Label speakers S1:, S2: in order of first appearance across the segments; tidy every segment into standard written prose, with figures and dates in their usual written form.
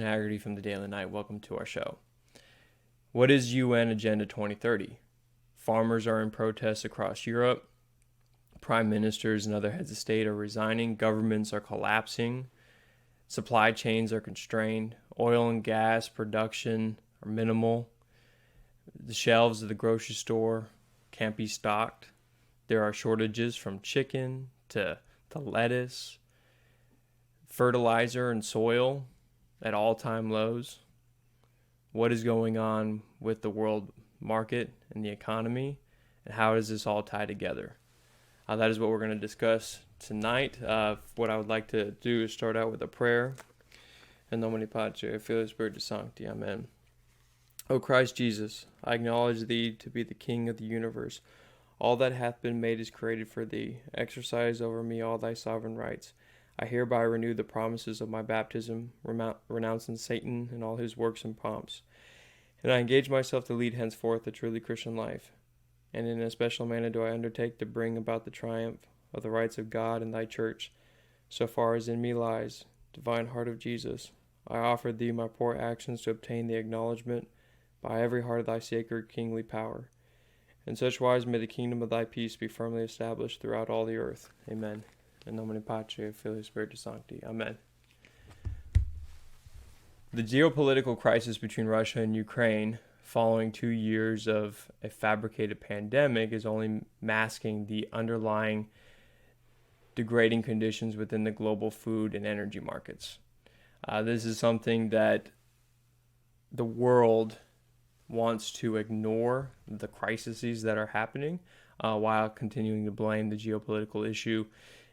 S1: Haggerty from the Daily Knight. Welcome to our show. What is UN Agenda 2030? Farmers are in protests across Europe. Prime ministers and other heads of state are resigning. Governments are collapsing. Supply chains are constrained. Oil and gas production are minimal. The shelves of the grocery store can't be stocked. There are shortages from chicken to lettuce, fertilizer and soil at all-time lows. What is going on with the world market and the economy, and how does this all tie together? That is what we're going to discuss tonight. What I would like to do is start out with a prayer. In nomine Patri, Filii, Spiritus Sancti. Amen. O Christ Jesus, I acknowledge thee to be the King of the universe. All that hath been made is created for thee. Exercise over me all thy sovereign rights. I hereby renew the promises of my baptism, renouncing Satan and all his works and pomps. And I engage myself to lead henceforth a truly Christian life. And in a special manner do I undertake to bring about the triumph of the rights of God and thy church, so far as in me lies. Divine Heart of Jesus, I offer thee my poor actions to obtain the acknowledgement by every heart of thy sacred kingly power. In such wise may the kingdom of thy peace be firmly established throughout all the earth. Amen. In nomine Patri, Filii, Spiritus Sancti. Amen. The geopolitical crisis between Russia and Ukraine, following 2 years of a fabricated pandemic, is only masking the underlying degrading conditions within the global food and energy markets. This is something that the world wants to ignore the crises that are happening while continuing to blame the geopolitical issue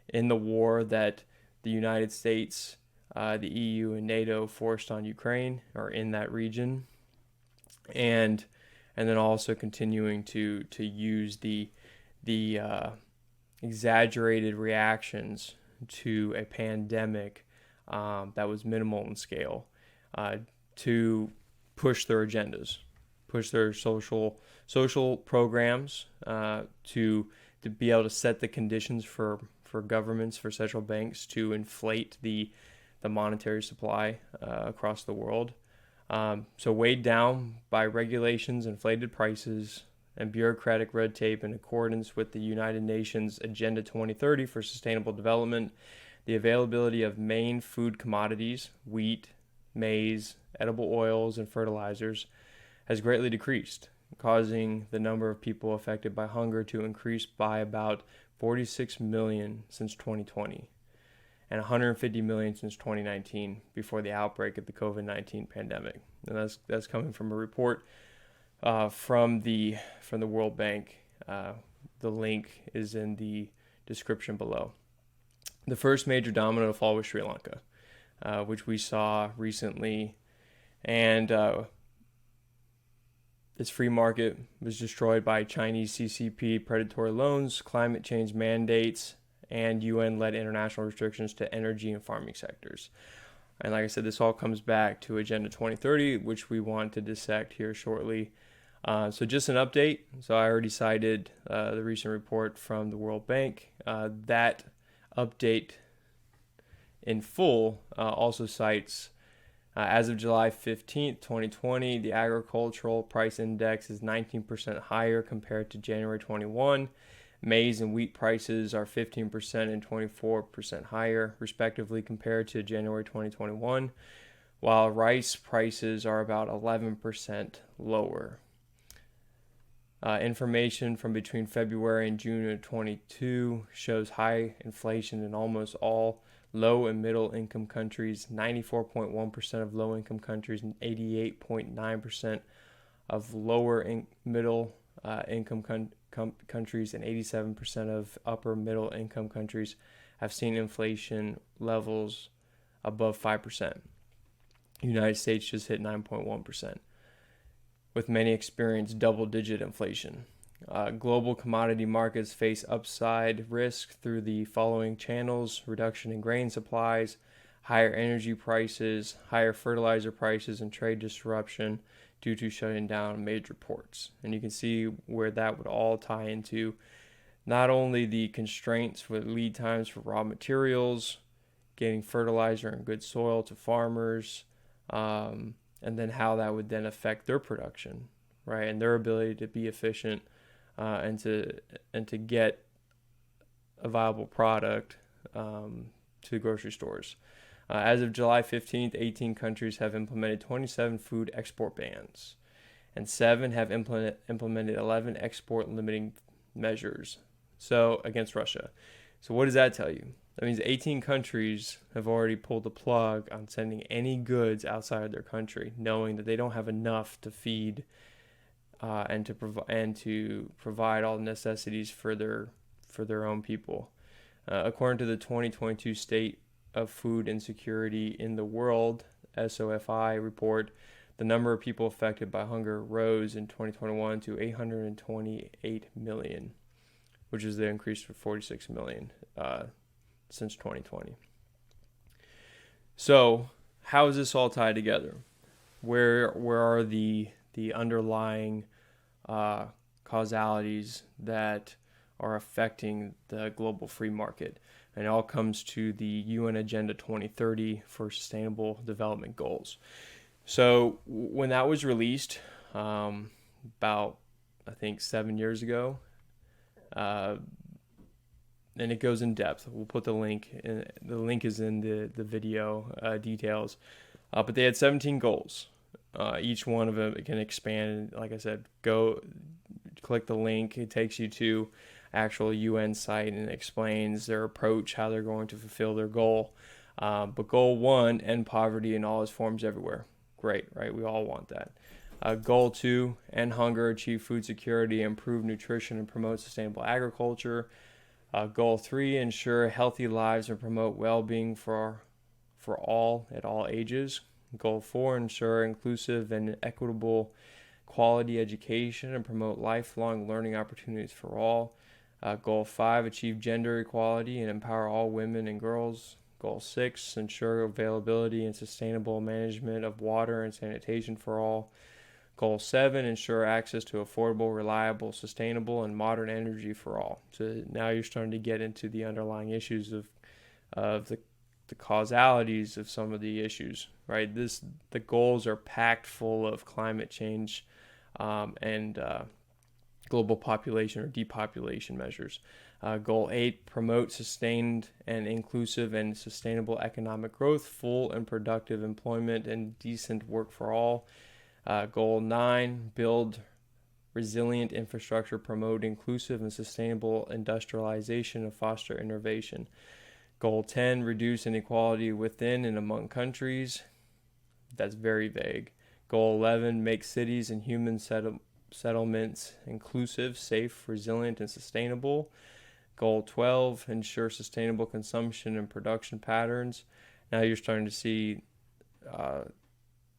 S1: in the war that the United States, the EU, and NATO forced on Ukraine or in that region, and then also continuing to use the exaggerated reactions to a pandemic that was minimal in scale to push their agendas, push their social programs to be able to set the conditions for governments, for central banks to inflate the monetary supply across the world. So weighed down by regulations, inflated prices, and bureaucratic red tape in accordance with the United Nations Agenda 2030 for Sustainable Development, the availability of main food commodities, wheat, maize, edible oils, and fertilizers, has greatly decreased, causing the number of people affected by hunger to increase by about 46 million since 2020 and 150 million since 2019 before the outbreak of the COVID-19 pandemic. And that's coming from a report from the World Bank. The link is in the description below. The first major domino to fall was Sri Lanka, which we saw recently, and its free market was destroyed by Chinese CCP predatory loans, climate change mandates, and UN-led international restrictions to energy and farming sectors. And like I said, this all comes back to Agenda 2030, which we want to dissect here shortly. So just an update. So I already cited the recent report from the World Bank. That update in full also cites as of July 15th, 2020, the agricultural price index is 19% higher compared to January 21. Maize and wheat prices are 15% and 24% higher, respectively, compared to January 2021, while rice prices are about 11% lower. Information from between February and June of 22 shows high inflation in almost all low and middle income countries, 94.1% of low income countries and 88.9% of lower middle income countries and 87% of upper middle income countries have seen inflation levels above 5%. The United States just hit 9.1%, with many experienced double-digit inflation. Global commodity markets face upside risk through the following channels: reduction in grain supplies, higher energy prices, higher fertilizer prices, and trade disruption due to shutting down major ports. And you can see where that would all tie into not only the constraints with lead times for raw materials, getting fertilizer and good soil to farmers, and then how that would then affect their production, right, and their ability to be efficient, and to get a viable product to the grocery stores. As of July 15th, 18 countries have implemented 27 food export bans, and 7 have implemented 11 export limiting measures against Russia. So what does that tell you? That means 18 countries have already pulled the plug on sending any goods outside of their country, knowing that they don't have enough to feed and to provide all the necessities for their own people. According to the 2022 State of Food Insecurity in the World (SOFI) report, the number of people affected by hunger rose in 2021 to 828 million, which is the increase for 46 million since 2020. So, how is this all tied together? Where are the underlying causalities that are affecting the global free market? And it all comes to the UN Agenda 2030 for Sustainable Development Goals. So when that was released about, I think, 7 years ago, and it goes in depth. We'll put the link. The link is in the video details. But they had 17 goals. Each one of them can expand. Like I said, go click the link. It takes you to actual UN site and explains their approach, how they're going to fulfill their goal. But goal 1, end poverty in all its forms everywhere. Great, right? We all want that. Goal 2, end hunger, achieve food security, improve nutrition, and promote sustainable agriculture. Goal 3, ensure healthy lives and promote well-being for all at all ages. Goal 4, ensure inclusive and equitable quality education and promote lifelong learning opportunities for all. Goal 5, achieve gender equality and empower all women and girls. Goal 6, ensure availability and sustainable management of water and sanitation for all. Goal 7, ensure access to affordable, reliable, sustainable, and modern energy for all. So now you're starting to get into the underlying issues of the causalities of some of the issues, right? The goals are packed full of climate change and global population or depopulation measures. Goal 8, promote sustained and inclusive and sustainable economic growth, full and productive employment, and decent work for all. Goal 9, build resilient infrastructure, promote inclusive and sustainable industrialization and foster innovation. Goal 10, reduce inequality within and among countries. That's very vague. Goal 11, make cities and human settlements inclusive, safe, resilient, and sustainable. Goal 12, ensure sustainable consumption and production patterns. Now you're starting to see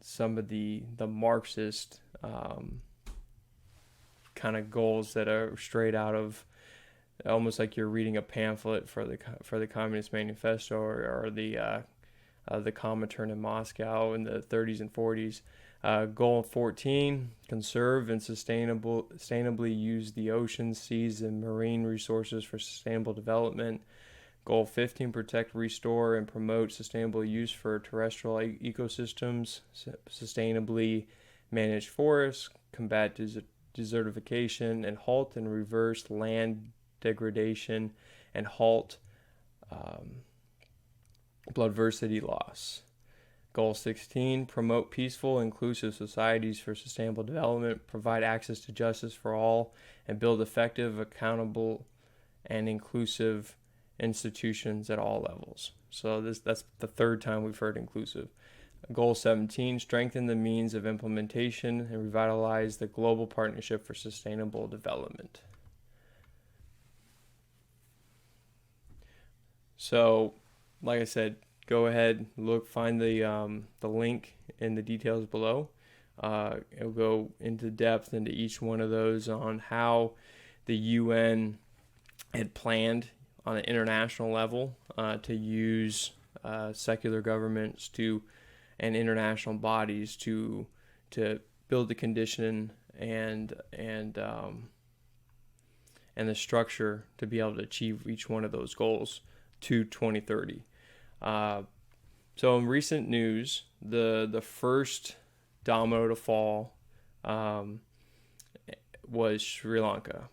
S1: some of the Marxist kind of goals that are straight out of, almost like you're reading a pamphlet for the Communist Manifesto or the Comintern in Moscow in the 30s and 40s. Goal 14, conserve and sustainably use the oceans, seas, and marine resources for sustainable development. Goal 15, protect, restore, and promote sustainable use for terrestrial ecosystems, sustainably manage forests, combat desertification, and halt and reverse land degradation, and halt biodiversity loss. Goal 16, promote peaceful, inclusive societies for sustainable development, provide access to justice for all, and build effective, accountable, and inclusive institutions at all levels. So that's the third time we've heard inclusive. Goal 17, strengthen the means of implementation and revitalize the global partnership for sustainable development. So, like I said, go ahead, find the link in the details below. It'll go into depth into each one of those on how the UN had planned on an international level to use secular governments and international bodies to build the condition and the structure to be able to achieve each one of those goals to 2030. So in recent news, the first domino to fall um, was Sri Lanka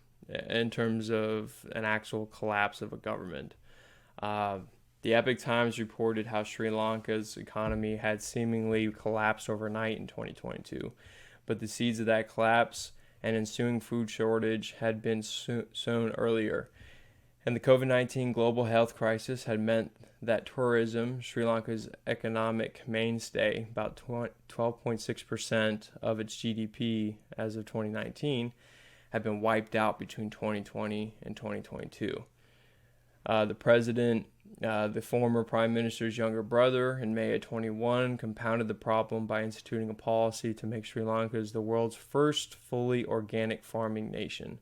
S1: in terms of an actual collapse of a government. Uh, the Epic Times reported how Sri Lanka's economy had seemingly collapsed overnight in 2022, but the seeds of that collapse and ensuing food shortage had been sown earlier. And the COVID 19 global health crisis had meant that tourism, Sri Lanka's economic mainstay, about 12.6% of its GDP as of 2019, had been wiped out between 2020 and 2022. The former prime minister's younger brother, in May of 21, compounded the problem by instituting a policy to make Sri Lanka as the world's first fully organic farming nation,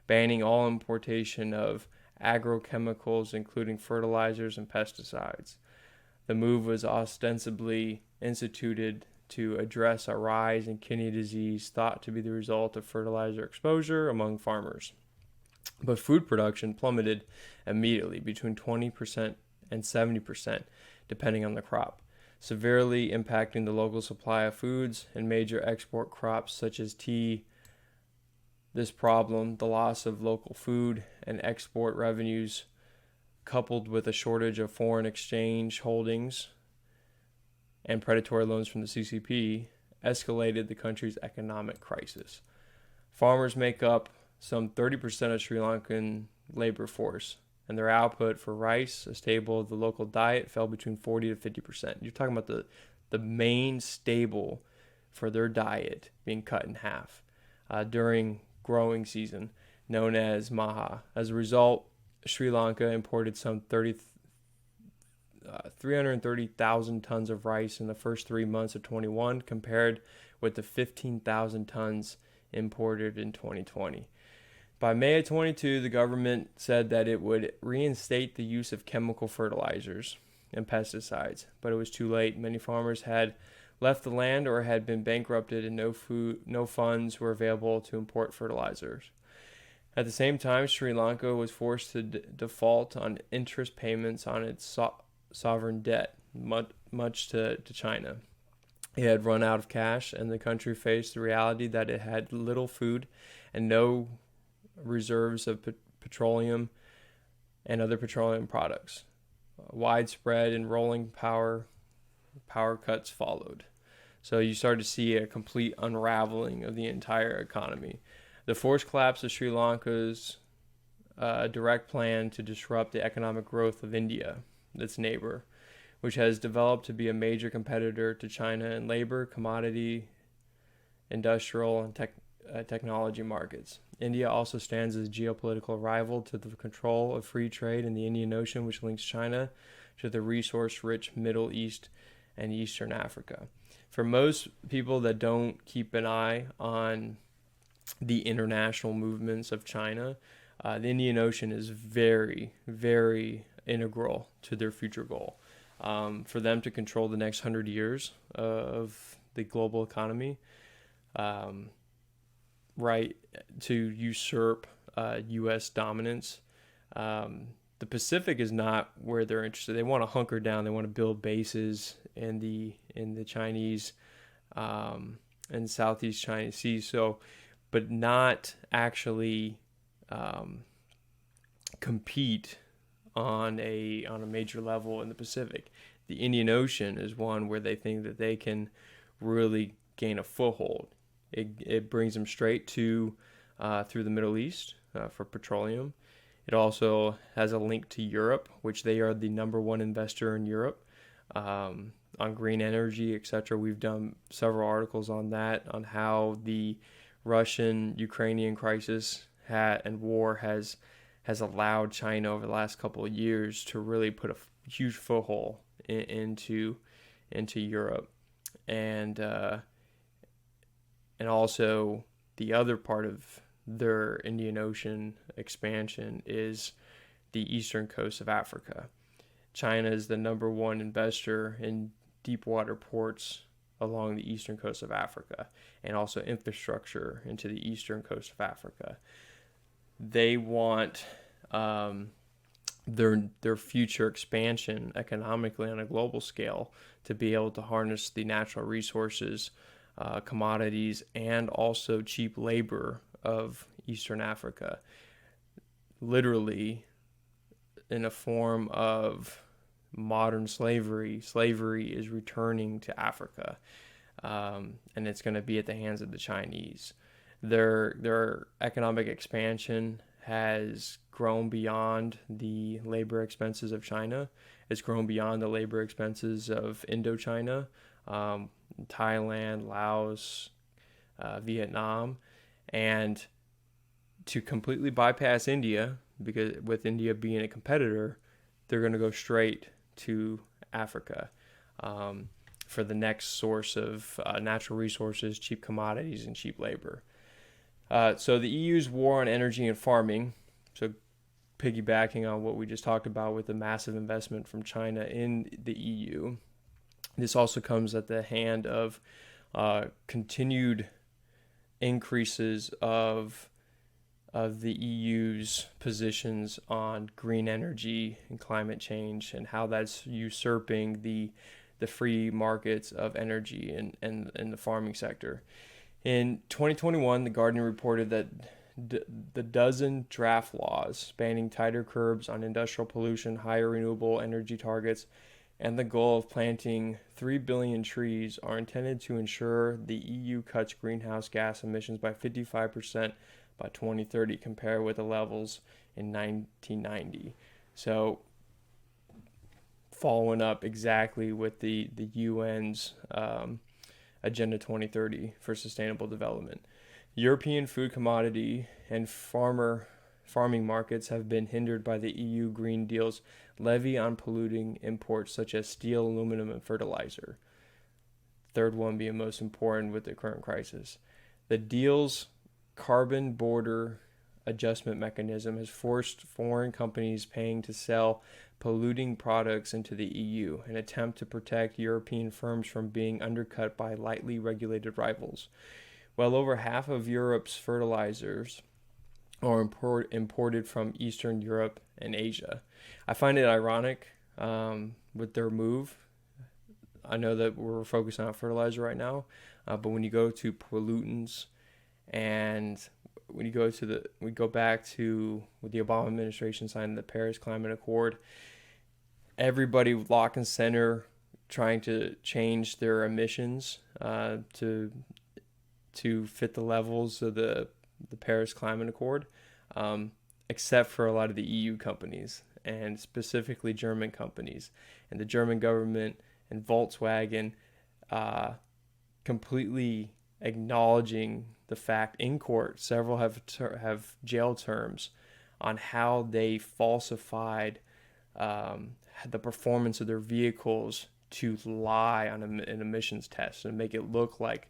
S1: banning all importation of agrochemicals, including fertilizers and pesticides. The move was ostensibly instituted to address a rise in kidney disease thought to be the result of fertilizer exposure among farmers. But food production plummeted immediately, between 20% and 70%, depending on the crop, severely impacting the local supply of foods and major export crops such as tea. This problem, the loss of local food and export revenues, coupled with a shortage of foreign exchange holdings and predatory loans from the CCP, escalated the country's economic crisis. Farmers make up some 30% of Sri Lankan labor force, and their output for rice, a staple of the local diet, fell between 40 to 50%. You're talking about the main staple for their diet being cut in half during growing season, known as maha. As a result, Sri Lanka imported some 330,000 tons of rice in the first 3 months of 21, compared with the 15,000 tons imported in 2020. By May of 22, the government said that it would reinstate the use of chemical fertilizers and pesticides, but it was too late. Many farmers had left the land or had been bankrupted, and no funds were available to import fertilizers. At the same time, Sri Lanka was forced to default on interest payments on its sovereign debt, much to China. It had run out of cash, and the country faced the reality that it had little food and no reserves of petroleum and other petroleum products. Widespread and rolling power cuts followed. So you start to see a complete unraveling of the entire economy. The forced collapse of Sri Lanka's direct plan to disrupt the economic growth of India, its neighbor, which has developed to be a major competitor to China in labor, commodity, industrial, and technology markets. India also stands as a geopolitical rival to the control of free trade in the Indian Ocean, which links China to the resource-rich Middle East and Eastern Africa. For most people that don't keep an eye on the international movements of China, the Indian Ocean is very, very integral to their future goal. For them to control the next 100 years of the global economy, right, to usurp U.S. dominance. The Pacific is not where they're interested. They want to hunker down. They want to build bases in the Chinese and Southeast China Sea. So, but not actually compete on a major level in the Pacific. The Indian Ocean is one where they think that they can really gain a foothold. It brings them straight to through the Middle East for petroleum. It also has a link to Europe, which they are the number one investor in Europe on green energy, etc. We've done several articles on that, on how the Russian-Ukrainian crisis and war has allowed China over the last couple of years to really put a huge foothold into Europe, and also the other part of their Indian Ocean expansion is the eastern coast of Africa. China is the number one investor in deep water ports along the eastern coast of Africa, and also infrastructure into the eastern coast of Africa. They want their future expansion economically on a global scale to be able to harness the natural resources, commodities, and also cheap labor of Eastern Africa. Literally, in a form of modern slavery, slavery is returning to Africa, and it's going to be at the hands of the Chinese. Their economic expansion has grown beyond the labor expenses of China. It's grown beyond the labor expenses of Indochina, Thailand, Laos, Vietnam, and to completely bypass India, because with India being a competitor, they're going to go straight to Africa for the next source of natural resources, cheap commodities, and cheap labor. So the EU's war on energy and farming, so piggybacking on what we just talked about with the massive investment from China in the EU, this also comes at the hand of continued increases of the EU's positions on green energy and climate change, and how that's usurping the free markets of energy and the farming sector. In 2021, The Guardian reported that the dozen draft laws spanning tighter curbs on industrial pollution, higher renewable energy targets, and the goal of planting 3 billion trees are intended to ensure the EU cuts greenhouse gas emissions by 55% by 2030 compared with the levels in 1990. So following up exactly with the UN's Agenda 2030 for Sustainable Development. European food commodity and farming markets have been hindered by the EU Green Deal's levy on polluting imports such as steel, aluminum, and fertilizer. Third one being most important with the current crisis. The deal's carbon border adjustment mechanism has forced foreign companies paying to sell polluting products into the EU, an attempt to protect European firms from being undercut by lightly regulated rivals. Well over half of Europe's fertilizers are imported from Eastern Europe and Asia. I find it ironic with their move. I know that we're focusing on fertilizer right now, but when you go to pollutants, and when you go back to with the Obama administration signing the Paris Climate Accord, everybody lock and center trying to change their emissions to fit the levels of the Paris Climate Accord, except for a lot of the EU companies, and specifically German companies. And the German government and Volkswagen completely acknowledging the fact in court, several have jail terms on how they falsified the performance of their vehicles to lie on an emissions test and make it look like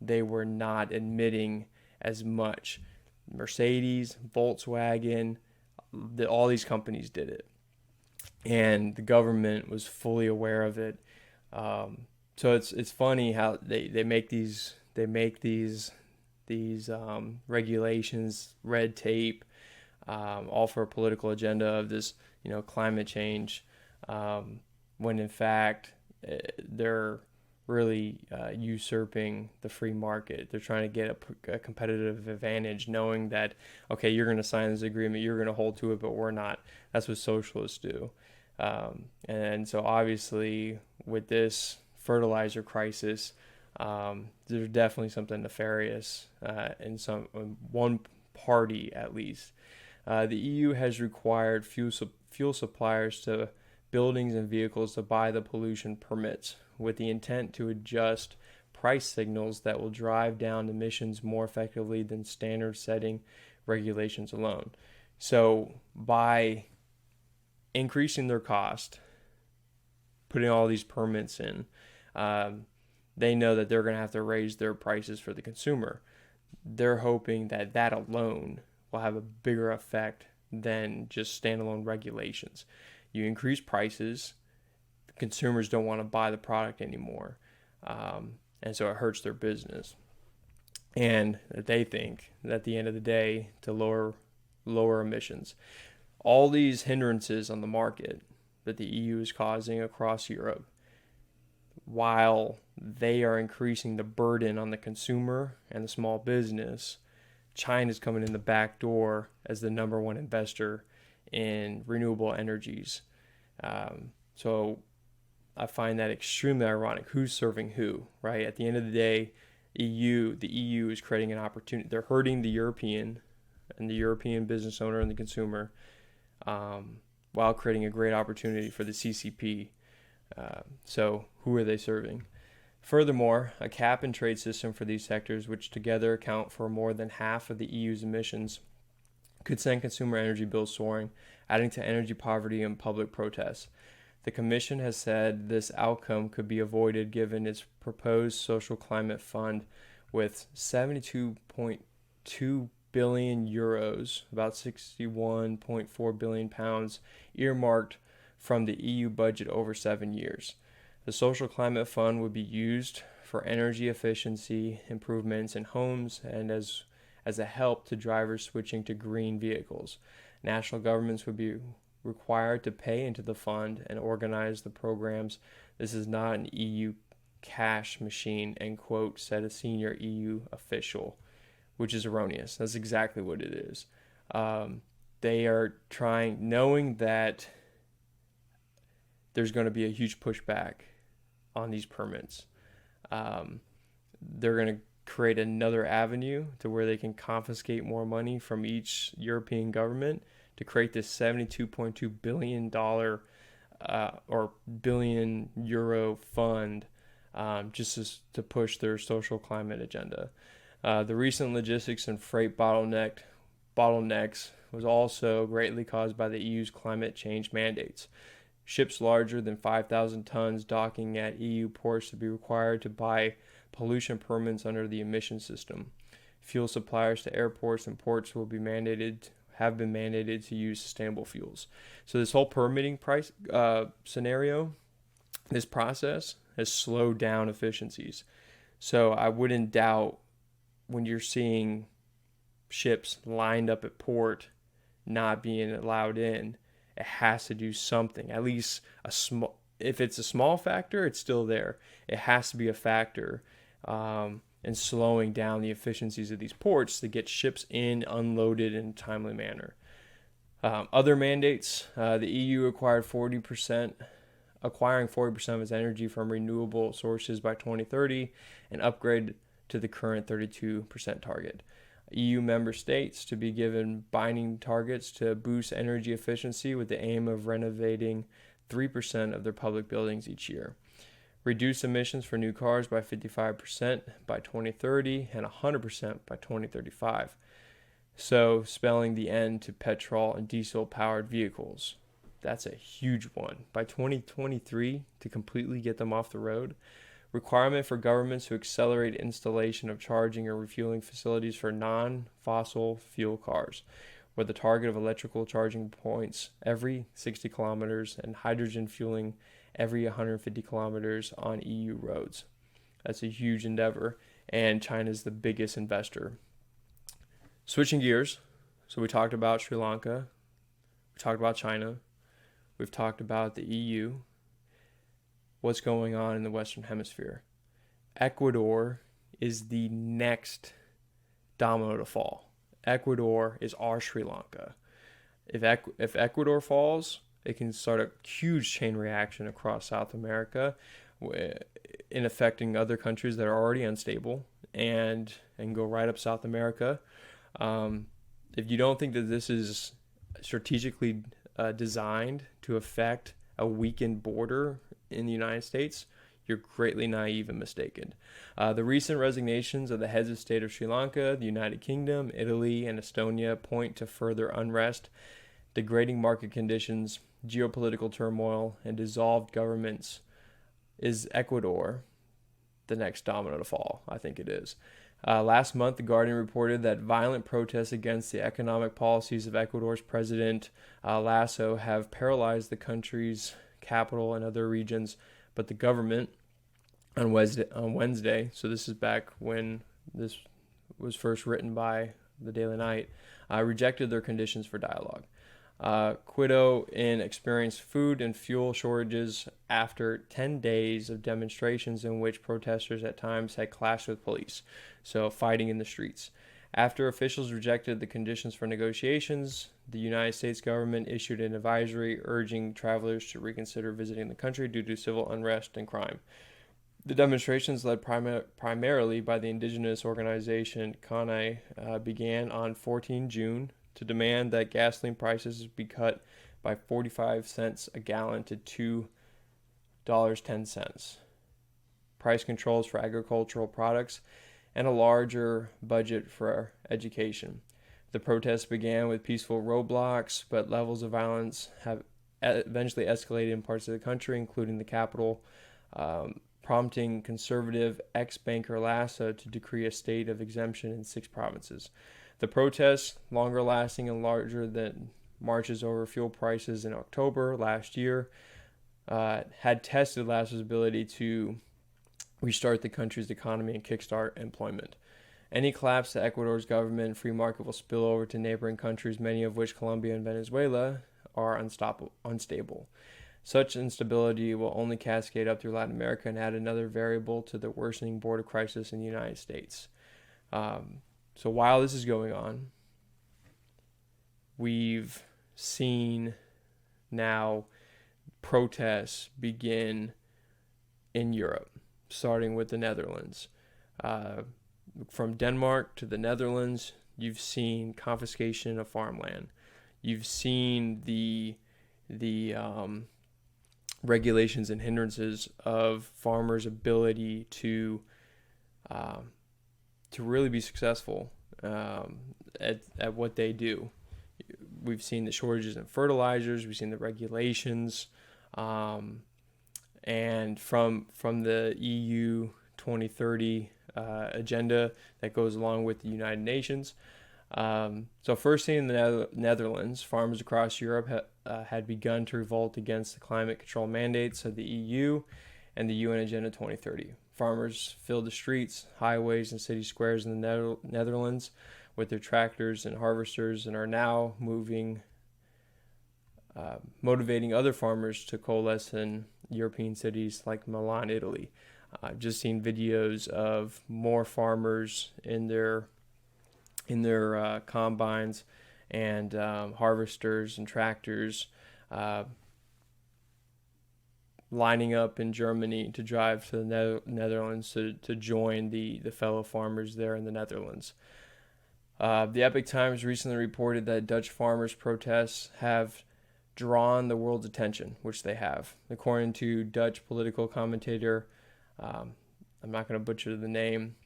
S1: they were not emitting as much. Mercedes, Volkswagen, all these companies did it, and the government was fully aware of it. So it's funny how they make these regulations, red tape, all for a political agenda of this, climate change, when in fact they're really usurping the free market. They're trying to get a competitive advantage, knowing that, okay, you're going to sign this agreement, you're going to hold to it, but we're not. That's what socialists do. And so obviously with this fertilizer crisis, there's definitely something nefarious in one party at least. The EU has required fuel suppliers to buildings and vehicles to buy the pollution permits with the intent to adjust price signals that will drive down emissions more effectively than standard setting regulations alone. So by increasing their cost, putting all these permits in, they know that they're going to have to raise their prices for the consumer. They're hoping that alone will have a bigger effect than just standalone regulations. You increase prices, consumers don't want to buy the product anymore, and so it hurts their business. And they think that at the end of the day, to lower emissions. All these hindrances on the market that the EU is causing across Europe, while they are increasing the burden on the consumer and the small business, China's coming in the back door as the number one investor in renewable energies. So I find that extremely ironic. Who's serving who, right? At the end of the day, the EU is creating an opportunity. They're hurting the European business owner and the consumer, while creating a great opportunity for the CCP. So who are they serving? Furthermore, a cap and trade system for these sectors, which together account for more than half of the EU's emissions, could send consumer energy bills soaring, adding to energy poverty and public protests. The Commission has said this outcome could be avoided given its proposed social climate fund with 72.2 billion euros, about 61.4 billion pounds, earmarked from the EU budget over 7 years. The social climate fund would be used for energy efficiency improvements in homes and as a help to drivers switching to green vehicles. National governments would be required to pay into the fund and organize the programs. This is not an EU cash machine, end quote, said a senior EU official, which is erroneous. That's exactly what it is. They are trying, knowing that there's going to be a huge pushback on these permits. They're going to create another avenue to where they can confiscate more money from each European government to create this $72.2 billion or billion euro fund, just to push their social climate agenda. The recent logistics and freight bottlenecks was also greatly caused by the EU's climate change mandates. Ships larger than 5,000 tons docking at EU ports to be required to buy pollution permits under the emission system. Fuel suppliers to airports and ports have been mandated to use sustainable fuels. So this whole permitting scenario, this process has slowed down efficiencies. So I wouldn't doubt when you're seeing ships lined up at port not being allowed in, it has to do something. At least if it's a small factor, it's still there. It has to be a factor in slowing down the efficiencies of these ports to get ships in, unloaded in a timely manner. Other mandates, the EU acquiring 40% of its energy from renewable sources by 2030 and upgrade to the current 32% target. EU member states to be given binding targets to boost energy efficiency with the aim of renovating 3% of their public buildings each year. Reduce emissions for new cars by 55% by 2030 and 100% by 2035. So, spelling the end to petrol and diesel-powered vehicles. That's a huge one. By 2023, to completely get them off the road. Requirement for governments to accelerate installation of charging or refueling facilities for non-fossil fuel cars, with a target of electrical charging points every 60 kilometers and hydrogen fueling every 150 kilometers on EU roads. That's a huge endeavor, and China is the biggest investor. Switching gears, so we talked about Sri Lanka, we talked about China, we've talked about the EU. What's going on in the Western Hemisphere? Ecuador is the next domino to fall. Ecuador is our Sri Lanka. If Ecuador falls, it can start a huge chain reaction across South America in affecting other countries that are already unstable and go right up South America. If you don't think that this is strategically designed to affect a weakened border in the United States, you're greatly naive and mistaken. The recent resignations of the heads of state of Sri Lanka, the United Kingdom, Italy, and Estonia point to further unrest, degrading market conditions, geopolitical turmoil, and dissolved governments. Is Ecuador the next domino to fall? I think it is. Last month, The Guardian reported that violent protests against the economic policies of Ecuador's President Lasso have paralyzed the country's capital and other regions, but the government on Wednesday, so this is back when this was first written by the Daily Knight, rejected their conditions for dialogue. Quito experienced food and fuel shortages after 10 days of demonstrations in which protesters at times had clashed with police, so fighting in the streets. After officials rejected the conditions for negotiations, the United States government issued an advisory urging travelers to reconsider visiting the country due to civil unrest and crime. The demonstrations, led primarily by the indigenous organization Kane, began on 14 June to demand that gasoline prices be cut by 45 cents a gallon to $2.10, price controls for agricultural products, and a larger budget for education. The protests began with peaceful roadblocks, but levels of violence have eventually escalated in parts of the country, including the capital, prompting conservative ex-banker Lassa to decree a state of exemption in 6 provinces. The protests, longer lasting and larger than marches over fuel prices in October last year, had tested Lassa's ability to restart the country's economy and kickstart employment. Any collapse to Ecuador's government and free market will spill over to neighboring countries, many of which, Colombia and Venezuela, are unstable. Such instability will only cascade up through Latin America and add another variable to the worsening border crisis in the United States. So while this is going on, we've seen now protests begin in Europe, starting with the Netherlands. From Denmark to the Netherlands, you've seen confiscation of farmland. You've seen the regulations and hindrances of farmers' ability to really be successful at what they do. We've seen the shortages in fertilizers. We've seen the regulations, and from the EU 2030 agenda that goes along with the United Nations. So first in the Netherlands, farmers across Europe had begun to revolt against the climate control mandates of the EU and the UN Agenda 2030. Farmers filled the streets, highways, and city squares in the Netherlands with their tractors and harvesters, and are now motivating other farmers to coalesce in European cities like Milan, Italy. I've just seen videos of more farmers in their combines and harvesters and tractors lining up in Germany to drive to the Netherlands to join the fellow farmers there in the Netherlands. The Epoch Times recently reported that Dutch farmers' protests have drawn the world's attention, which they have. According to Dutch political commentator, I'm not going to butcher the name,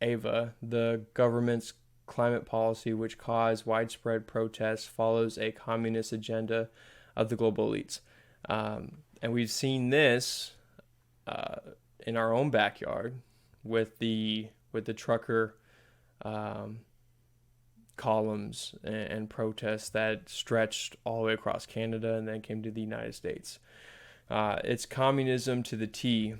S1: Ava, the government's climate policy, which caused widespread protests, follows a communist agenda of the global elites. And we've seen this in our own backyard with the trucker columns and protests that stretched all the way across Canada and then came to the United States. It's communism to the T,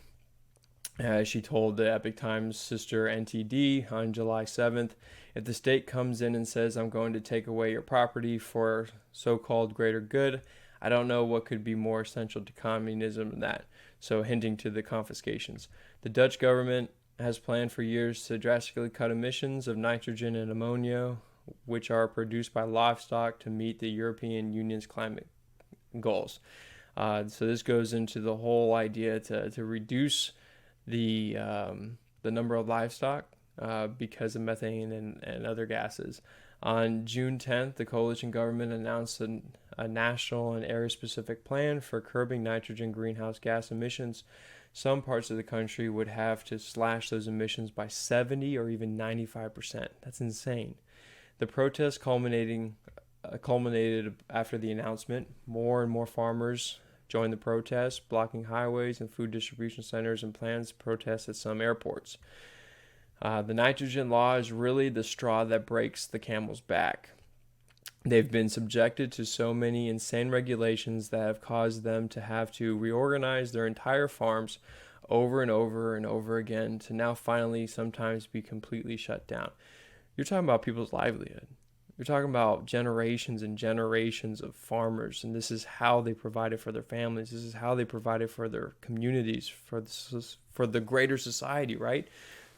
S1: as she told the Epoch Times sister NTD on July 7th. If the state comes in and says, I'm going to take away your property for so-called greater good, I don't know what could be more essential to communism than that. So hinting to the confiscations. The Dutch government has planned for years to drastically cut emissions of nitrogen and ammonia, which are produced by livestock, to meet the European Union's climate goals. So this goes into the whole idea to reduce the number of livestock because of methane and other gases. On June 10th, the coalition government announced a national and area-specific plan for curbing nitrogen greenhouse gas emissions. Some parts of the country would have to slash those emissions by 70 or even 95%. That's insane. The protests culminated after the announcement. More and more farmers joined the protests, blocking highways and food distribution centers, and plans to protest at some airports. The nitrogen law is really the straw that breaks the camel's back. They've been subjected to so many insane regulations that have caused them to have to reorganize their entire farms over and over and over again, to now finally sometimes be completely shut down. You're talking about people's livelihood. You're talking about generations and generations of farmers, and this is how they provided for their families. This is how they provided for their communities, for the greater society, right?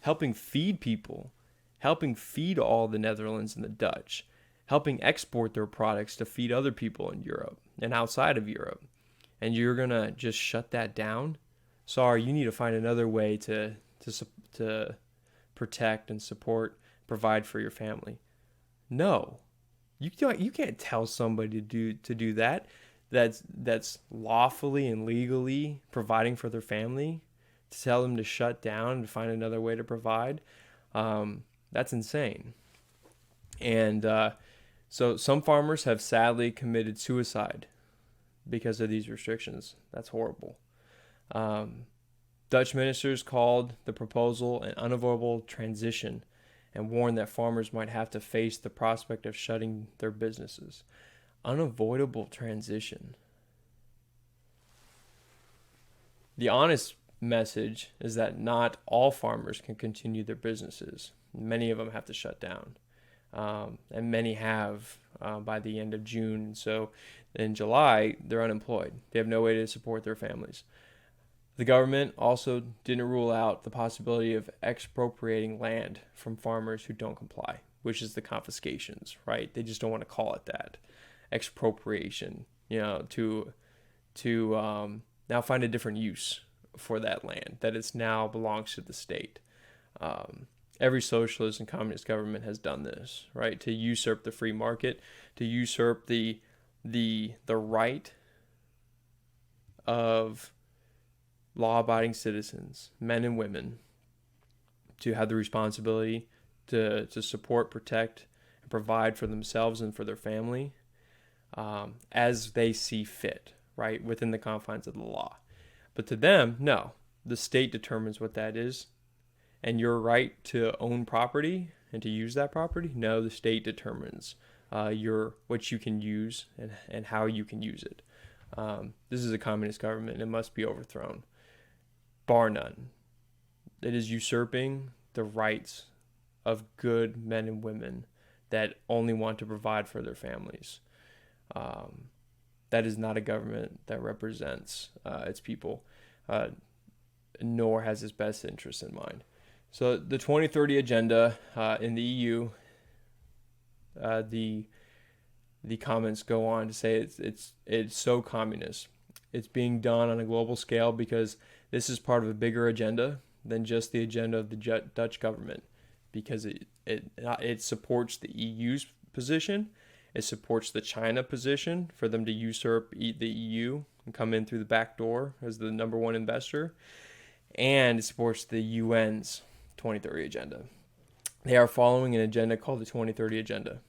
S1: Helping feed people, helping feed all the Netherlands and the Dutch, helping export their products to feed other people in Europe and outside of Europe. And you're going to just shut that down? Sorry, you need to find another way to protect and support, provide for your family. No, you can't tell somebody to do that. That's lawfully and legally providing for their family. To tell them to shut down and to find another way to provide, that's insane. And so some farmers have sadly committed suicide because of these restrictions. That's horrible. Dutch ministers called the proposal an unavoidable transition and warned that farmers might have to face the prospect of shutting their businesses. Unavoidable transition. The honest message is that not all farmers can continue their businesses. Many of them have to shut down, and many have by the end of June. So in July, they're unemployed. They have no way to support their families. The government also didn't rule out the possibility of expropriating land from farmers who don't comply, which is the confiscations, right? They just don't want to call it that. Expropriation, to now find a different use for that land, that it's now belongs to the state. Every socialist and communist government has done this, right? To usurp the free market, to usurp the right of law-abiding citizens, men and women, to have the responsibility to support, protect, and provide for themselves and for their family as they see fit, right, within the confines of the law. But to them, no, the state determines what that is. And your right to own property and to use that property, no, the state determines what you can use and how you can use it. This is a communist government and it must be overthrown. Bar none. It is usurping the rights of good men and women that only want to provide for their families. That is not a government that represents its people, nor has its best interests in mind. So the 2030 agenda in the EU, the comments go on to say it's so communist. It's being done on a global scale because this is part of a bigger agenda than just the agenda of the Dutch government, because it supports the EU's position. It supports the China position for them to usurp the EU and come in through the back door as the number one investor. And it supports the UN's 2030 agenda. They are following an agenda called the 2030 agenda,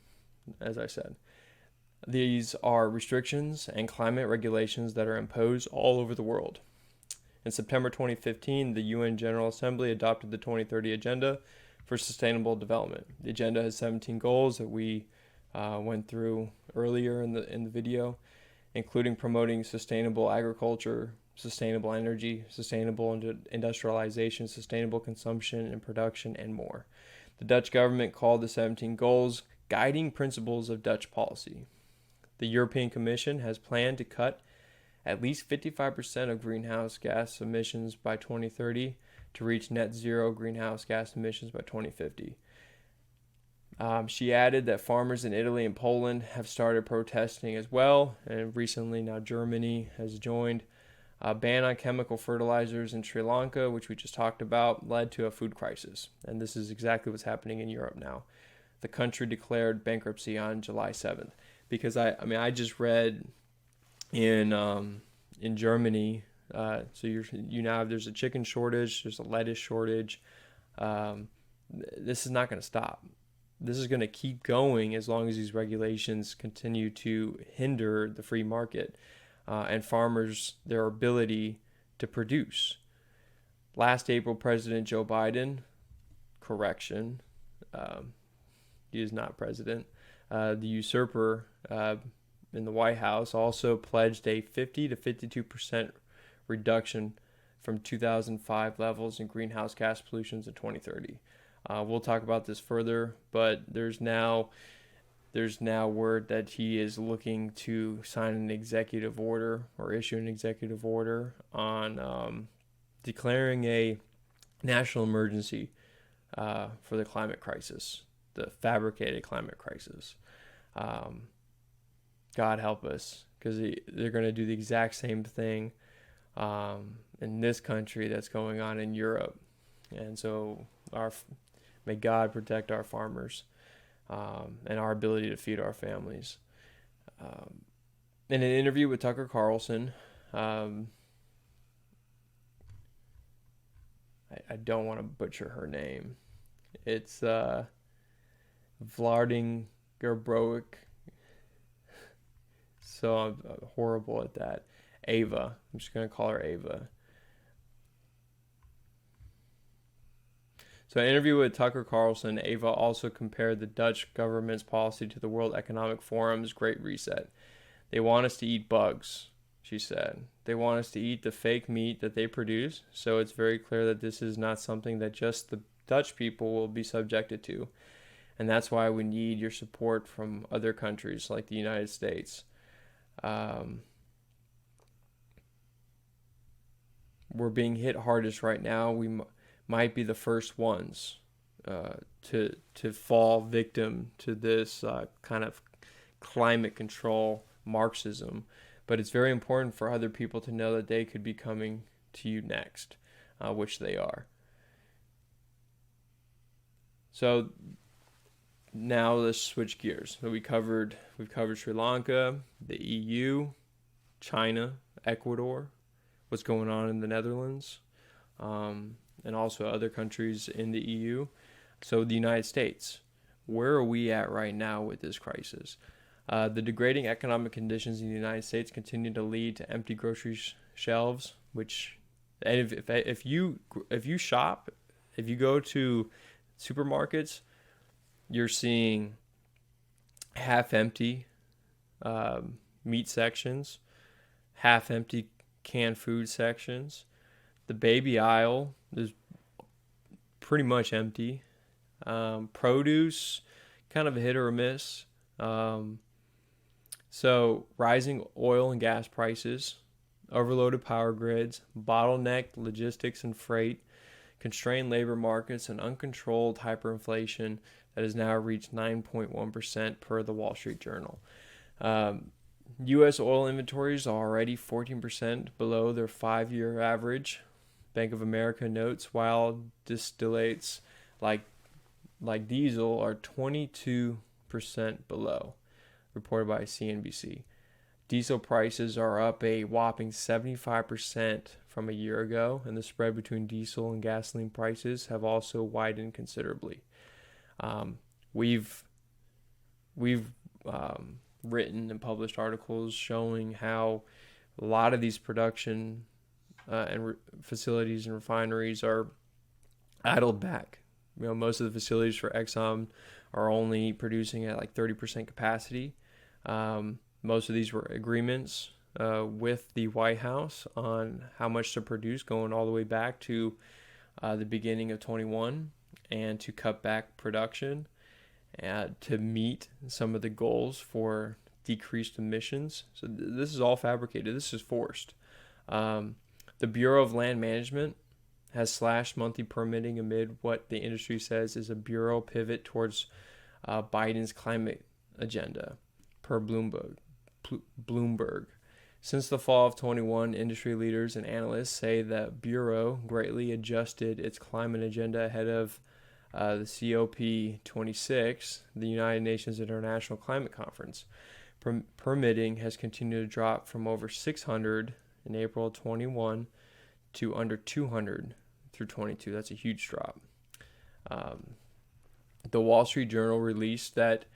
S1: as I said. These are restrictions and climate regulations that are imposed all over the world. In September 2015, the UN General Assembly adopted the 2030 Agenda for Sustainable Development. The agenda has 17 goals that we went through earlier in the video, including promoting sustainable agriculture, sustainable energy, sustainable industrialization, sustainable consumption and production, and more. The Dutch government called the 17 goals guiding principles of Dutch policy. The European Commission has planned to cut at least 55% of greenhouse gas emissions by 2030 to reach net zero greenhouse gas emissions by 2050. She added that farmers in Italy and Poland have started protesting as well, and recently now Germany has joined. A ban on chemical fertilizers in Sri Lanka, which we just talked about, led to a food crisis, and this is exactly what's happening in Europe now. The country declared bankruptcy on July 7th, because I just read in Germany, so there's a chicken shortage, there's a lettuce shortage. This is not going to stop. This is going to keep going as long as these regulations continue to hinder the free market and farmers, their ability to produce. Last April, President Joe Biden, he is not president, the usurper in the White House also pledged a 50 to 52% reduction from 2005 levels in greenhouse gas pollution in 2030. We'll talk about this further, but there's now There's now word that he is looking to sign an executive order or issue an executive order on declaring a national emergency for the climate crisis, the fabricated climate crisis. God help us, because they're going to do the exact same thing in this country that's going on in Europe. And so may God protect our farmers and our ability to feed our families. In an interview with Tucker Carlson, I don't want to butcher her name. It's Vlarding Gerbroik. So I'm horrible at that. Ava. I'm just going to call her Ava. So in an interview with Tucker Carlson, Ava also compared the Dutch government's policy to the World Economic Forum's Great Reset. They want us to eat bugs, she said. They want us to eat the fake meat that they produce, so it's very clear that this is not something that just the Dutch people will be subjected to. And that's why we need your support from other countries like the United States. We're being hit hardest right now. We might be the first ones to fall victim to this kind of climate control Marxism. But it's very important for other people to know that they could be coming to you next, which they are. So now let's switch gears. So we've covered Sri Lanka, the EU, China, Ecuador, what's going on in the Netherlands, and also other countries in the EU. So the United States, where are we at right now with this crisis? The degrading economic conditions in the United States continue to lead to empty grocery shelves, which, and if you shop, if you go to supermarkets, you're seeing half-empty meat sections, half-empty canned food sections. The baby aisle is pretty much empty. Produce, kind of a hit or a miss. So rising oil and gas prices, overloaded power grids, bottlenecked logistics and freight, constrained labor markets, and uncontrolled hyperinflation that has now reached 9.1% per the Wall Street Journal. U.S. oil inventories are already 14% below their 5-year average. Bank of America notes while distillates like diesel are 22% below, reported by CNBC. Diesel prices are up a whopping 75% from a year ago, and the spread between diesel and gasoline prices have also widened considerably. We've written and published articles showing how a lot of these production facilities and refineries are idled back. You know, most of the facilities for Exxon are only producing at like 30% capacity. Most of these were agreements with the White House on how much to produce, going all the way back to the beginning of 21, and to cut back production to meet some of the goals for decreased emissions. So this is all fabricated. This is forced. The Bureau of Land Management has slashed monthly permitting amid what the industry says is a bureau pivot towards Biden's climate agenda, per Bloomberg. Since the fall of 21, industry leaders and analysts say the Bureau greatly adjusted its climate agenda ahead of the COP26, the United Nations International Climate Conference. Permitting has continued to drop from over 600 in April 21 to under 200 through 22. That's a huge drop. The Wall Street Journal released that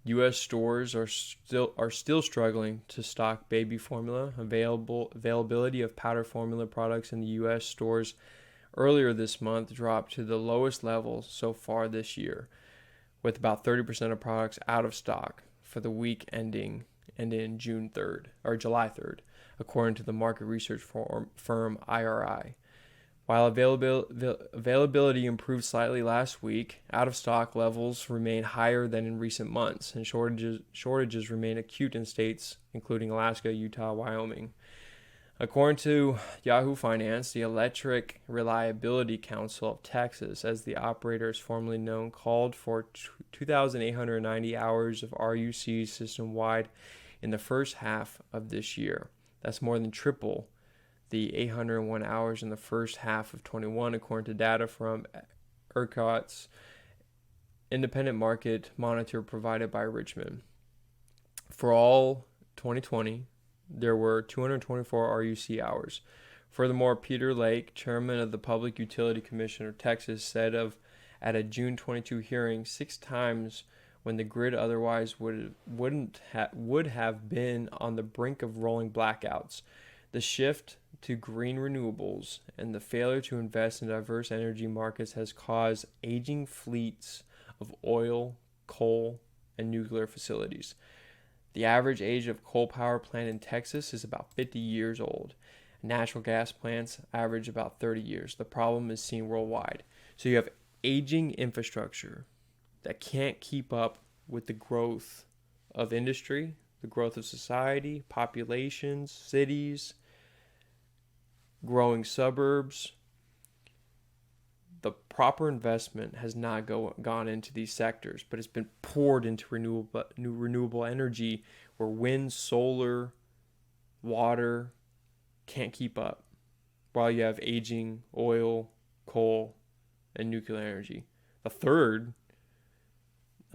S1: U.S. stores are still struggling to stock baby formula. Availability of powder formula products in the U.S. stores earlier this month dropped to the lowest level so far this year, with about 30% of products out of stock for the week ending June 3rd or July 3rd, according to the market research firm IRI. While availability improved slightly last week, out-of-stock levels remain higher than in recent months, and shortages remain acute in states including Alaska, Utah, Wyoming. According to Yahoo Finance, the Electric Reliability Council of Texas, as the operator is formerly known, called for 2,890 hours of RUC system-wide in the first half of this year. That's more than triple the 801 hours in the first half of 21, according to data from ERCOT's independent market monitor provided by Richmond. For all 2020, there were 224 RUC hours. Furthermore, Peter Lake, chairman of the Public Utility Commission of Texas, said at a June 22 hearing, 6 times when the grid otherwise would have been on the brink of rolling blackouts. The shift to green renewables and the failure to invest in diverse energy markets has caused aging fleets of oil, coal, and nuclear facilities. The average age of coal power plant in Texas is about 50 years old. Natural gas plants average about 30 years. The problem is seen worldwide. So you have aging infrastructure that can't keep up with the growth of industry, the growth of society, populations, cities, growing suburbs. The proper investment has not gone into these sectors, but it's been poured into renewable energy where wind, solar, water can't keep up, while you have aging oil, coal, and nuclear energy. The third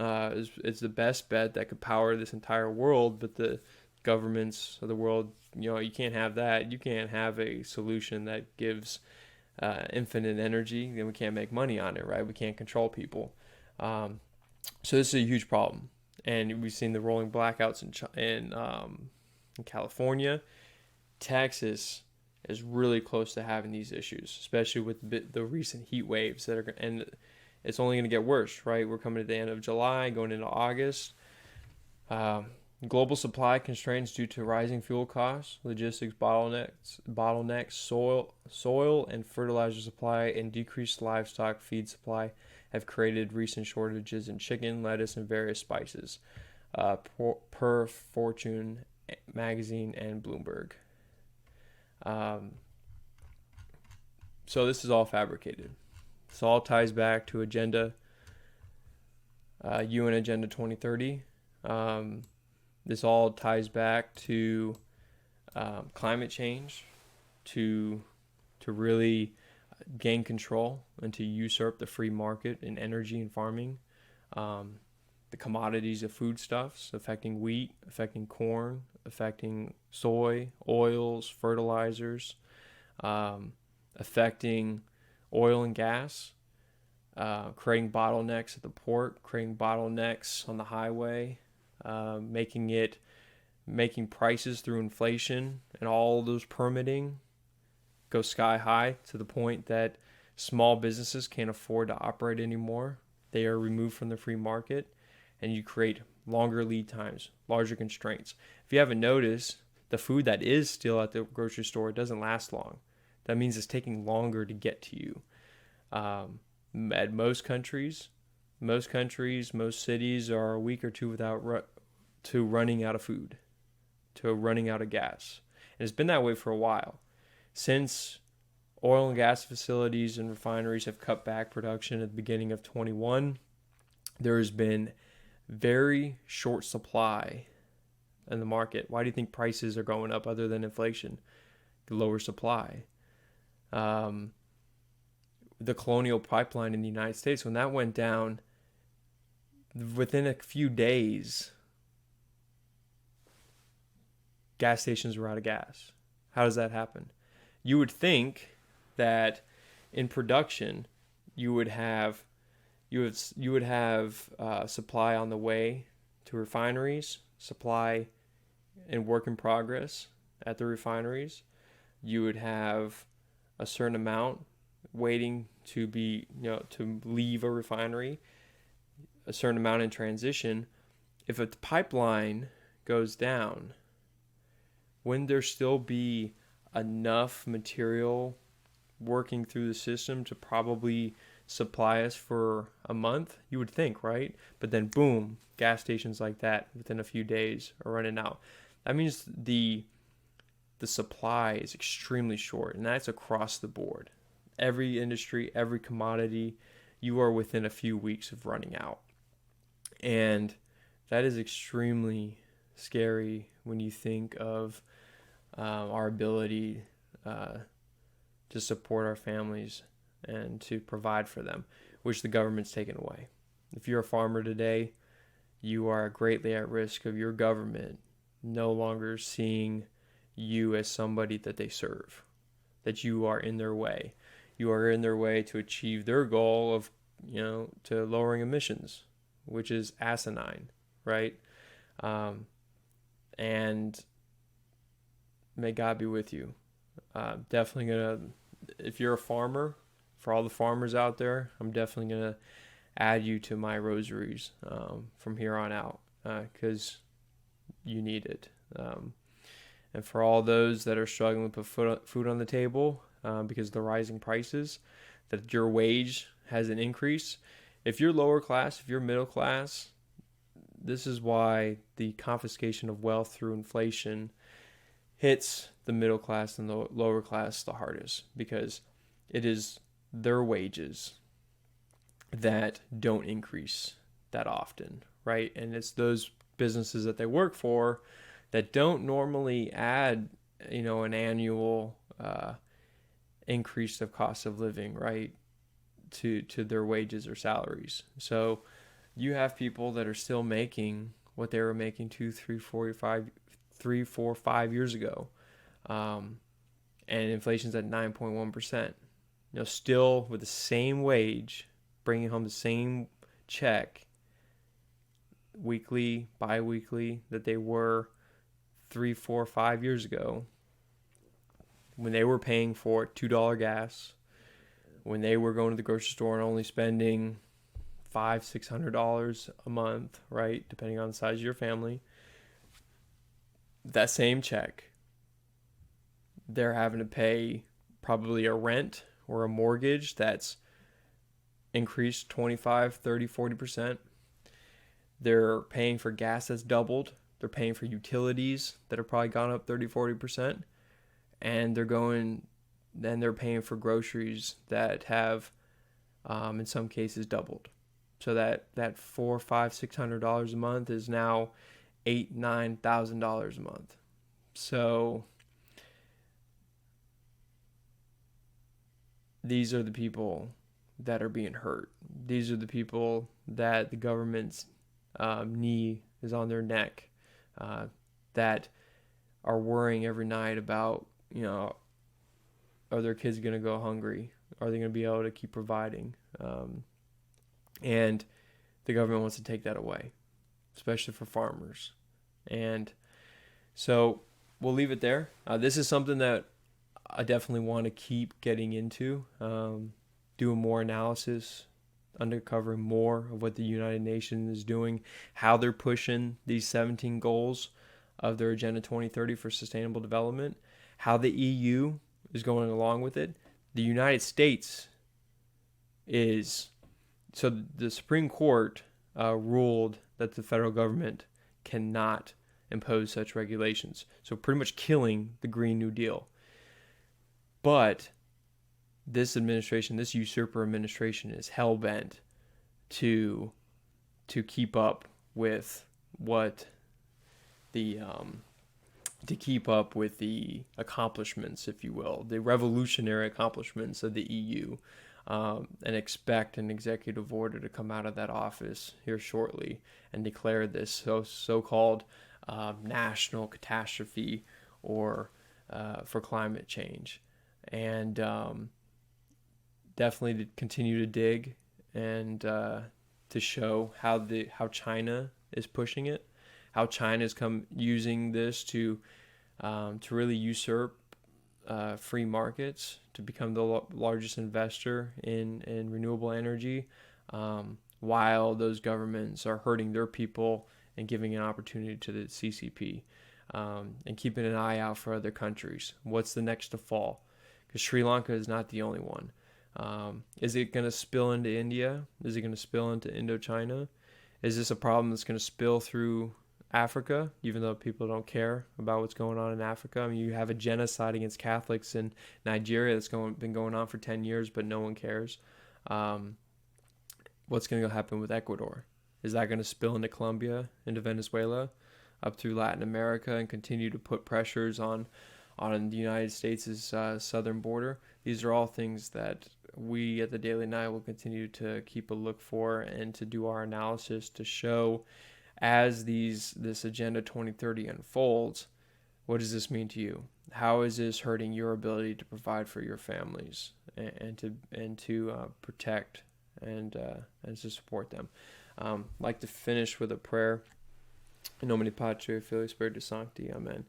S1: is the best bet that could power this entire world, but the governments of the world, you can't have that. You can't have a solution that gives infinite energy, then we can't make money on it, right? We can't control people. So this is a huge problem, and we've seen the rolling blackouts in California. Texas is really close to having these issues, especially with the recent heat waves and it's only going to get worse, right? We're coming to the end of July, going into August. Global supply constraints due to rising fuel costs, logistics bottlenecks, soil and fertilizer supply, and decreased livestock feed supply have created recent shortages in chicken, lettuce, and various spices, per Fortune magazine and Bloomberg. So this is all fabricated. This all ties back to UN Agenda 2030. This all ties back to climate change, to really gain control and to usurp the free market in energy and farming. The commodities of foodstuffs affecting wheat, affecting corn, affecting soy, oils, fertilizers, affecting oil and gas, creating bottlenecks at the port, creating bottlenecks on the highway, making prices through inflation and all those permitting go sky high to the point that small businesses can't afford to operate anymore. They are removed from the free market, and you create longer lead times, larger constraints. If you haven't noticed, the food that is still at the grocery store doesn't last long. That means it's taking longer to get to you. At most countries, most cities are a week or two to running out of food, to running out of gas. And it's been that way for a while. Since oil and gas facilities and refineries have cut back production at the beginning of 21, there has been very short supply in the market. Why do you think prices are going up other than inflation? Lower supply. The Colonial Pipeline in the United States, when that went down, within a few days, gas stations were out of gas. How does that happen? You would think that in production, you would have supply on the way to refineries, supply in work in progress at the refineries. You would have a certain amount waiting to be, to leave a refinery, a certain amount in transition. If a pipeline goes down, wouldn't there still be enough material working through the system to probably supply us for a month, you would think, right? But then boom, gas stations like that within a few days are running out. That means the supply is extremely short, and that's across the board. Every industry, every commodity, you are within a few weeks of running out. And that is extremely scary when you think of our ability to support our families and to provide for them, which the government's taken away. If you're a farmer today, you are greatly at risk of your government no longer seeing you as somebody that they serve, that you are in their way. You are in their way to achieve their goal of, to lowering emissions, which is asinine, right? And may God be with you. Definitely gonna, if you're a farmer, for all the farmers out there, I'm definitely gonna add you to my rosaries from here on out, because you need it. And for all those that are struggling to put food on the table because of the rising prices, that your wage hasn't increased. If you're lower class, if you're middle class, this is why the confiscation of wealth through inflation hits the middle class and the lower class the hardest, because it is their wages that don't increase that often, right? And it's those businesses that they work for that don't normally add, an annual increase of cost of living, right, to their wages or salaries. So you have people that are still making what they were making 2, 3, 4, 5 years ago, and inflation's at 9.1%. Still with the same wage, bringing home the same check weekly, bi-weekly that they were 3, 4, 5 years ago, when they were paying for $2 gas, when they were going to the grocery store and only spending $500-$600 a month, right, depending on the size of your family. That same check, they're having to pay probably a rent or a mortgage that's increased 25, 30, 40%. They're paying for gas that's doubled. They're paying for utilities that have probably gone up 30, 40%. And they're paying for groceries that have, in some cases, doubled. So that $400, $500, $600 a month is now $8,000, $9,000 a month. So these are the people that are being hurt. These are the people that the government's knee is on their neck, that are worrying every night about, are their kids going to go hungry? Are they going to be able to keep providing? And the government wants to take that away, especially for farmers. And so we'll leave it there. This is something that I definitely want to keep getting into, doing more analysis, uncovering more of what the United Nations is doing, how they're pushing these 17 goals of their Agenda 2030 for sustainable development, how the EU is going along with it. The United States so the Supreme Court ruled that the federal government cannot impose such regulations. So pretty much killing the Green New Deal. But this administration, this usurper administration, is hell-bent to keep up with the accomplishments, if you will, the revolutionary accomplishments of the EU, and expect an executive order to come out of that office here shortly and declare this so-called national catastrophe or for climate change. And definitely to continue to dig and to show how China is pushing it, how China is using this to really usurp free markets, to become the largest investor in renewable energy, while those governments are hurting their people and giving an opportunity to the CCP, and keeping an eye out for other countries. What's the next to fall? because Sri Lanka is not the only one. Is it going to spill into India? Is it going to spill into Indochina? Is this a problem that's going to spill through Africa, even though people don't care about what's going on in Africa? I mean, you have a genocide against Catholics in Nigeria that's been going on for 10 years, but no one cares. What's going to happen with Ecuador? Is that going to spill into Colombia, into Venezuela, up through Latin America, and continue to put pressures on the United States' southern border? These are all things that we at the Daily Night will continue to keep a look for and to do our analysis to show as this Agenda 2030 unfolds. What does this mean to you? How is this hurting your ability to provide for your families and to protect and to support them? I'd like to finish with a prayer. In nomine Patri, Filii, Spiritus Sancti. Amen.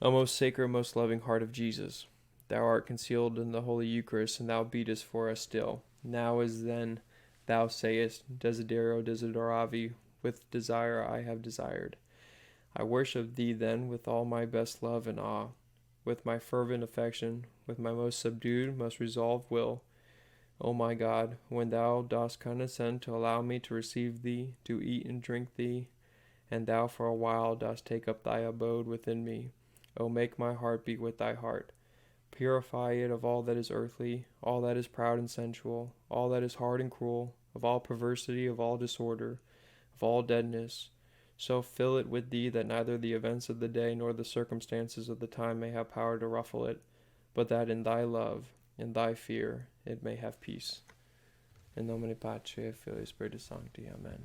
S1: O most sacred, most loving heart of Jesus, thou art concealed in the Holy Eucharist, and thou beatest for us still. Now as then thou sayest, Desidero desideravi, with desire I have desired. I worship thee then with all my best love and awe, with my fervent affection, with my most subdued, most resolved will. O my God, when thou dost condescend to allow me to receive thee, to eat and drink thee, and thou for a while dost take up thy abode within me, O make my heart beat with thy heart. Purify it of all that is earthly, all that is proud and sensual, all that is hard and cruel, of all perversity, of all disorder, of all deadness. So fill it with thee that neither the events of the day nor the circumstances of the time may have power to ruffle it, but that in thy love, in thy fear, it may have peace. In nomine Patri, Filii, Spiritus Sancti. Amen.